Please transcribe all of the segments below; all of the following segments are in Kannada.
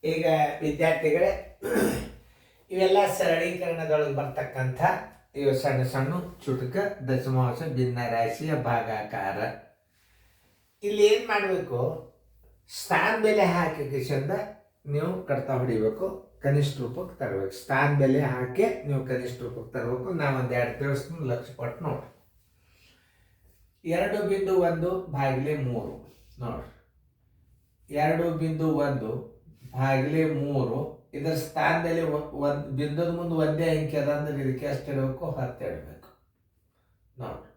ಈಗ ವಿದ್ಯಾರ್ಥಿಗಳೇ, ಇವೆಲ್ಲ ಸರಳೀಕರಣದೊಳಗೆ ಬರ್ತಕ್ಕಂಥ ಇವು ಸಣ್ಣ ಸಣ್ಣ ಚುಟುಕ ದಶಮಾಂಶ ಭಿನ್ನರಾಶಿಯ ಭಾಗಾಕಾರ. ಇಲ್ಲಿ ಏನು ಮಾಡಬೇಕು, ಸ್ಥಾನ ಬೆಲೆ ಹಾಕಿ ಕಿಶಂದ ನೀವು ಕಡ್ತಾ ಹೊಡಿಬೇಕು, ಕನಿಷ್ಠ ರೂಪಕ್ಕೆ ತರಬೇಕು. ಸ್ಥಾನ ಬೆಲೆ ಹಾಕಿ ನೀವು ಕನಿಷ್ಠ ರೂಪಕ್ಕೆ ತರಬೇಕು. ನಾವೊಂದು 2 ತಿಳಿಸ್ತೀನಿ, ಲಕ್ಷ ಕೊಟ್ಟು ನೋಡಿ. 2.1 ಭಾಗಿಲೆ 3 ನೋಡ್ರಿ. 2.1 ಭಾಗಿಲೆ 3 ಇದರ ಸ್ಥಾನದಲ್ಲಿ ಒಂದು ಬಿಂದುದ ಮುಂದೆ ಒಂದೇ ಅಂಕಿ ಅದ ಅಂದ್ರೆ ಇದಕ್ಕೆ ಎಷ್ಟು ಇಡಬೇಕು? 10 ಇಡಬೇಕು ನೋಡ್ರಿ.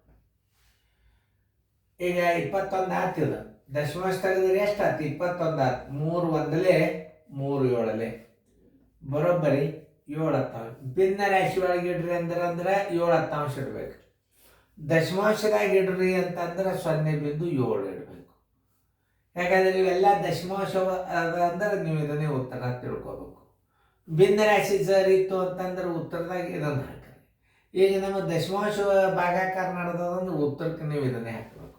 ಈಗ 21 ಆತಿದ, ದಶಮಾಂಶ ತೆಗೆದ್ರೆ ಎಷ್ಟು ಆತು? 21 ಆತು. 3 ಒಂದಲೇ 3 ಏಳಲೆ ಬರೋಬ್ಬರಿ 7 ಹತ್ತಾಂಶ. ಭಿನ್ನ ರಾಶಿ ಒಳಗೆ ಇಡ್ರಿ ಅಂದ್ರೆ 7 ಹತ್ತಾಂಶ ಇಡ್ಬೇಕು. ದಶಮಾಂಶದಾಗ ಇಡ್ರಿ ಅಂತಂದ್ರೆ 0.7 ಇಡಬೇಕು. ಯಾಕಂದ್ರೆ ಇವೆಲ್ಲ ದಶಮಾಂಶ ಅದ ಅಂದ್ರೆ ನೀವು ಇದನ್ನೇ ಉತ್ತರ ತಿಳ್ಕೊಬೇಕು. ಭಿನ್ನ ರಾಶಿ ಸರ್ ಇತ್ತು ಅಂತಂದ್ರೆ ಉತ್ತರದಾಗ ಇದನ್ನು ಹಾಕ್ರಿ. ಈಗ ನಮ್ಮ ದಶಮಾಂಶ ಭಾಗಾಕಾರ ನಡೆದಂದ್ರೆ ಉತ್ತರಕ್ಕೆ ನೀವು ಇದನ್ನೇ ಹಾಕಬೇಕು.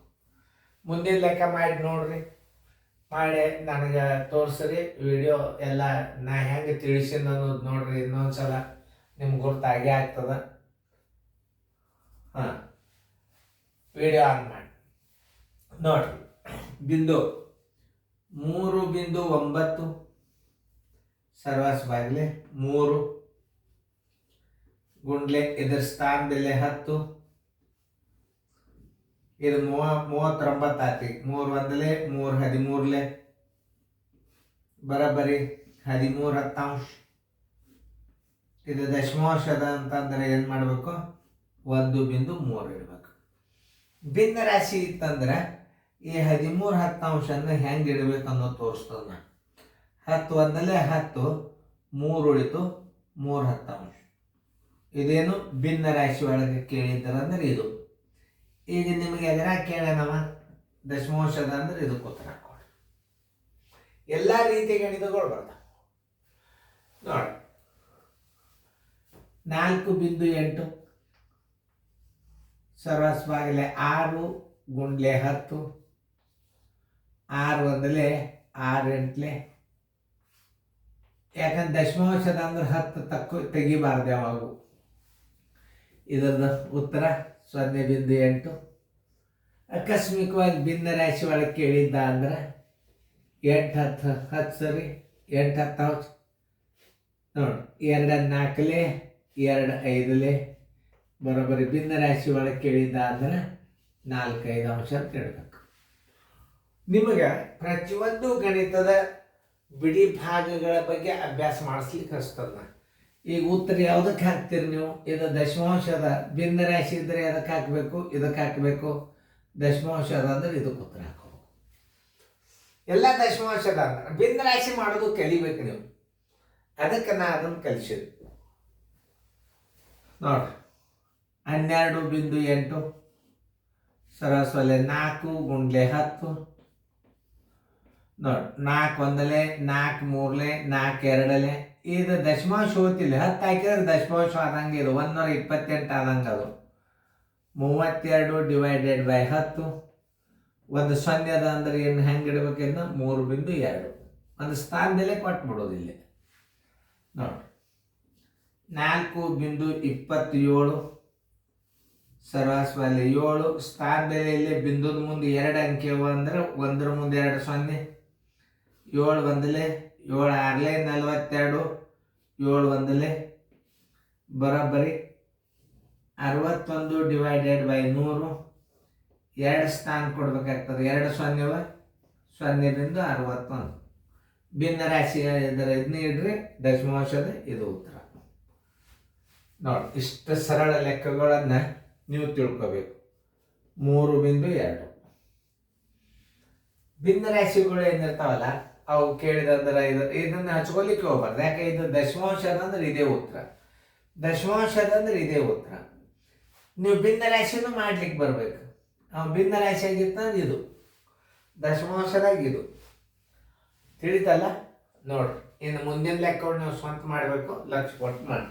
ಮುಂದಿನ ಲೆಕ್ಕ ಮಾಡಿ ನೋಡ್ರಿ, ಮಾಡಿ ನನಗೆ ತೋರಿಸ್ರಿ. ವಿಡಿಯೋ ಎಲ್ಲ ನಾ ಹೆಂಗೆ ತಿಳಿಸಿನ ಅನ್ನೋದು ನೋಡ್ರಿ. ಇನ್ನೊಂದ್ಸಲ ನಿಮ್ಗೆ ಗೊತ್ತಾಗೇ ಆಗ್ತದ. ಹಾಂ, ವಿಡಿಯೋ ಆನ್ ಮಾಡಿ ನೋಡ್ರಿ. ಬಿಂದು 3.9 ಸರ್ವಾಸ ಬಾಗಿಲೆ 3 ಗುಂಡ್ಲೆ ಇದರ ಸ್ಥಾನ ಬೆಲೆ 10. ಇದು 39 ಆತಿ. 3 ಒಂದಲೇ 3 13ಲೆ ಬರೋಬ್ಬರಿ 13 ಹತ್ತಾಂಶ. ಇದು ದಶಮಾಂಶದ ಅಂತಂದ್ರೆ ಏನು ಮಾಡಬೇಕು? 1.3 ಇಡಬೇಕು. ಭಿನ್ನ ರಾಶಿ ಇತ್ತಂದ್ರೆ ಈ 13 ಹತ್ತಾಂಶನ ಹೆಂಗೆ ಇಡಬೇಕು ಅನ್ನೋದು ತೋರಿಸ್ತದ. 10 ಒಂದಲೇ 10, 3 ಉಳಿತು 3 ಹತ್ತಾಂಶ. ಇದೇನು ಭಿನ್ನ ರಾಶಿ ಒಳಗೆ ಕೇಳಿದ್ದಾರಂದ್ರೆ ಇದು. ಈಗ ನಿಮಗೆ ಎದುರಾಗ ಕೇಳೋಣವ ದಶಮಾಂಶದ ಅಂದ್ರೆ ಇದಕ್ಕೆ ಉತ್ತರ ಕೊಡಿ. ಎಲ್ಲ ರೀತಿಯ ಗಣಿತಗಳು ಬರ್ತಾವೆ ನೋಡಿ. 4.8 ಸರ್ವಾಸ ಬಾಗಿಲೆ 6 ಗುಂಡ್ಲೆ 10. 6 ಒಂದಲೇ 6 ಎಂಟ್ಲೆ. ಯಾಕಂದ್ರೆ ದಶಮಾಂಶದ ಅಂದ್ರೆ 10 ತೆಗಿಬಾರ್ದು ಯಾವಾಗೂ. ಇದರದ ಉತ್ತರ 0.8. ಆಕಸ್ಮಿಕವಾಗಿ ಭಿನ್ನ ರಾಶಿ ಒಳಗೆ ಕೇಳಿದ್ದ ಅಂದ್ರೆ 8 10 ಸರಿ 8 ಹತ್ತಾಂಶ ನೋಡಿ. 2 4ಲೆ 2 5ಲೆ ಬರೋಬ್ಬರಿ ಭಿನ್ನ ರಾಶಿ ಒಳಗೆ ಕೇಳಿದ್ದ ಅಂದ್ರೆ 4 5 ಅಂಶ ಅಂತ ಹೇಳ್ಬೇಕು. ನಿಮಗೆ ಪ್ರತಿಯೊಂದು ಗಣಿತದ ಬಿಡಿ ಭಾಗಗಳ ಬಗ್ಗೆ ಅಭ್ಯಾಸ ಮಾಡಿಸ್ಲಿಕ್ಕೆ ಹಚ್ತದ. ಈಗ ಉತ್ತರ ಯಾವುದಕ್ಕೆ ಹಾಕ್ತೀರಿ ನೀವು? ಇದು ದಶಮಾಂಶದ. ಭಿನ್ನ ರಾಶಿ ಇದ್ದರೆ ಅದಕ್ಕೆ ಹಾಕಬೇಕು, ಇದಕ್ಕೆ ಹಾಕಬೇಕು. ದಶಮಾಂಶದ ಅಂದ್ರೆ ಇದಕ್ಕೆ ಉತ್ತರ ಹಾಕೋಬೇಕು. ಎಲ್ಲ ದಶಮಾಂಶದ ಅಂದ್ರೆ ಭಿನ್ನ ರಾಶಿ ಮಾಡೋದು ಕಲಿಬೇಕು ನೀವು. ಅದಕ್ಕೆ ನಾ ಅದನ್ನು ಕಲಿಸಿದೆ ನೋಡ್ರಿ. 12.8 ಸರಾಸರಿ 4 ಗುಂಡ್ಲೆ 10 ನೋಡಿ. 4 ಒಂದಲೇ 4 3ಲೆ 4 2ಲೆ. ಇದು ದಶಮಾಂಶ ಹೋಗ್ತಿಲ್ಲ. 10 ಹಾಕಿದ್ರೆ ದಶಮಾಂಶ ಆದಂಗೆ ಇದು 128 ಆದಂಗೆ ಅದು. 32 ಡಿವೈಡೆಡ್ ಬೈ 10. ಒಂದು 0 ಅದ ಅಂದ್ರೆ ಏನು ಹೆಂಗೆ ಇಡಬೇಕಂದ್ರೆ 3.2 ಒಂದು ಸ್ಥಾನದಲ್ಲೇ ಕೊಟ್ಬಿಡೋದಿಲ್ಲ ನೋಡಿ. 4.27 ಸರ್ವಾಸವಾಗಿ 7 ಸ್ಥಾನ ಬೆಲೆಯಲ್ಲಿ ಬಿಂದುದ ಮುಂದೆ 2 ಅಂಕೆ ಅಂದ್ರೆ 1 ಮುಂದೆ 2 0. 7 ಒಂದಲೇ 7 6ಲೆ 42. 7 ಒಂದಲೇ ಬರೋಬ್ಬರಿ 61 ಡಿವೈಡೆಡ್ ಬೈ 100. 2 ಸ್ಥಾನ ಕೊಡ್ಬೇಕಾಗ್ತದೆ. 2 0.61. ಭಿನ್ನ ರಾಶಿ ಇದರ ಇದನ್ನ ಇಡ್ರಿ, ದಶಮಾಂಶದ ಇದು ಉತ್ತರ ನೋಡಿ. ಇಷ್ಟು ಸರಳ ಲೆಕ್ಕಗಳನ್ನು ನೀವು ತಿಳ್ಕೋಬೇಕು. 3.2 ಭಿನ್ನ ರಾಶಿಗಳು ಏನಿರ್ತಾವಲ್ಲ ಅವು ಕೇಳಿದಂದ್ರೆ ಇದನ್ನು ಹಚ್ಕೊಲಿಕ್ಕೆ ಹೋಗ್ಬಾರ್ದು. ಯಾಕೆ ಇದು ದಶಮಾಂಶದ ಅಂದ್ರೆ ಇದೇ ಉತ್ತರ, ದಶಮಾಂಶದ ಅಂದ್ರೆ ಇದೇ ಉತ್ತರ. ನೀವು ಭಿನ್ನ ರಾಶಿನೂ ಮಾಡ್ಲಿಕ್ಕೆ ಬರ್ಬೇಕು. ಭಿನ್ನ ರಾಶಿ ಆಗಿತ್ತಂದ್ರೆ ಇದು ದಶಮಾಂಶದಾಗ ಇದು ತಿಳಿತಲ್ಲ ನೋಡ್ರಿ. ಇನ್ನು ಮುಂದಿನ ಲೆಕ್ಕವನ್ನು ನೀವು ಸ್ವಂತ ಮಾಡಬೇಕು. ಲಕ್ಷ ಕೊಟ್ಟು ಮಾಡಿ.